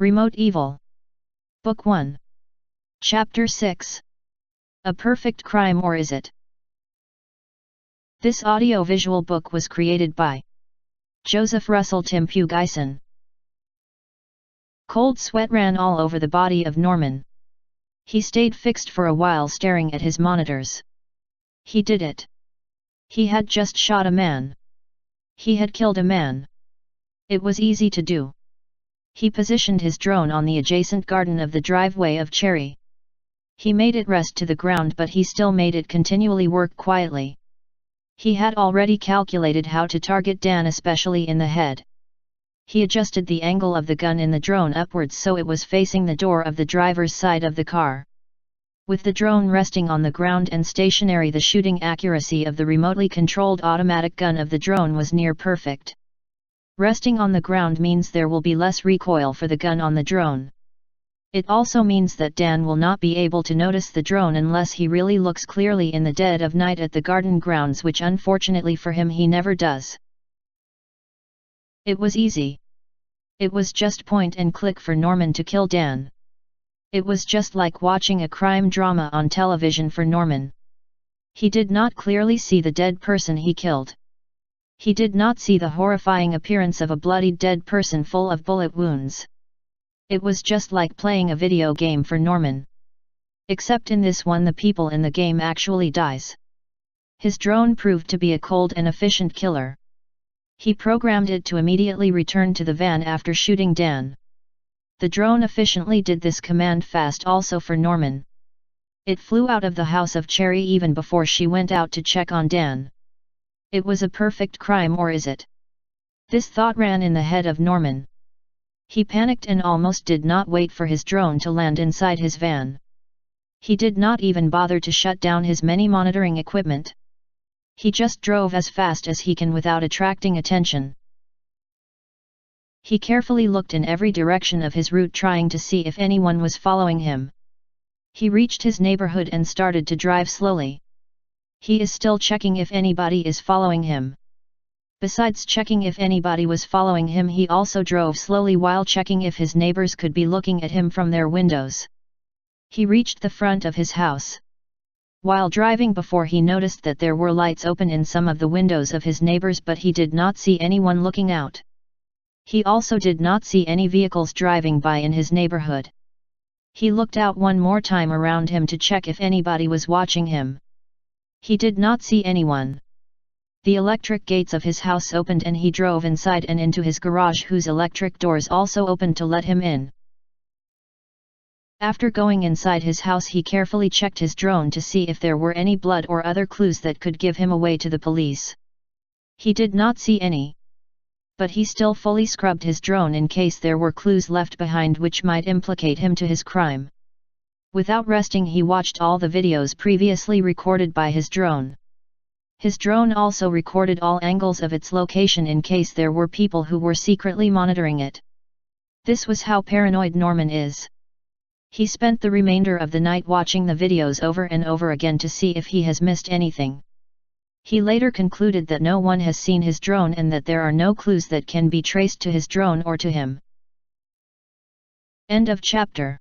Remote Evil. Book 1. Chapter 6. A Perfect Crime, or Is It? This audiovisual book was created by Joseph Russell Tim Pugh Gyson. Cold sweat ran all over the body of Norman. He stayed fixed for a while, staring at his monitors. He did it. He had just shot a man. He had killed a man. It was easy to do. He positioned his drone on the adjacent garden of the driveway of Cherry. He made it rest to the ground, but he still made it continually work quietly. He had already calculated how to target Dan, especially in the head. He adjusted the angle of the gun in the drone upwards so it was facing the door of the driver's side of the car. With the drone resting on the ground and stationary, the shooting accuracy of the remotely controlled automatic gun of the drone was near perfect. Resting on the ground means there will be less recoil for the gun on the drone. It also means that Dan will not be able to notice the drone unless he really looks clearly in the dead of night at the garden grounds, which unfortunately for him he never does. It was easy. It was just point and click for Norman to kill Dan. It was just like watching a crime drama on television for Norman. He did not clearly see the dead person he killed. He did not see the horrifying appearance of a bloodied dead person full of bullet wounds. It was just like playing a video game for Norman. Except in this one, the people in the game actually dies. His drone proved to be a cold and efficient killer. He programmed it to immediately return to the van after shooting Dan. The drone efficiently did this command fast also for Norman. It flew out of the house of Cherry even before she went out to check on Dan. It was a perfect crime, or is it? This thought ran in the head of Norman. He panicked and almost did not wait for his drone to land inside his van. He did not even bother to shut down his many monitoring equipment. He just drove as fast as he can without attracting attention. He carefully looked in every direction of his route, trying to see if anyone was following him. He reached his neighborhood and started to drive slowly. He is still checking if anybody is following him. Besides checking if anybody was following him, he also drove slowly while checking if his neighbors could be looking at him from their windows. He reached the front of his house. While driving before, he noticed that there were lights open in some of the windows of his neighbors, but he did not see anyone looking out. He also did not see any vehicles driving by in his neighborhood. He looked out one more time around him to check if anybody was watching him. He did not see anyone. The electric gates of his house opened and he drove inside and into his garage, whose electric doors also opened to let him in. After going inside his house, he carefully checked his drone to see if there were any blood or other clues that could give him away to the police. He did not see any. But he still fully scrubbed his drone in case there were clues left behind which might implicate him to his crime. Without resting, he watched all the videos previously recorded by his drone. His drone also recorded all angles of its location in case there were people who were secretly monitoring it. This was how paranoid Norman is. He spent the remainder of the night watching the videos over and over again to see if he has missed anything. He later concluded that no one has seen his drone and that there are no clues that can be traced to his drone or to him. End of chapter.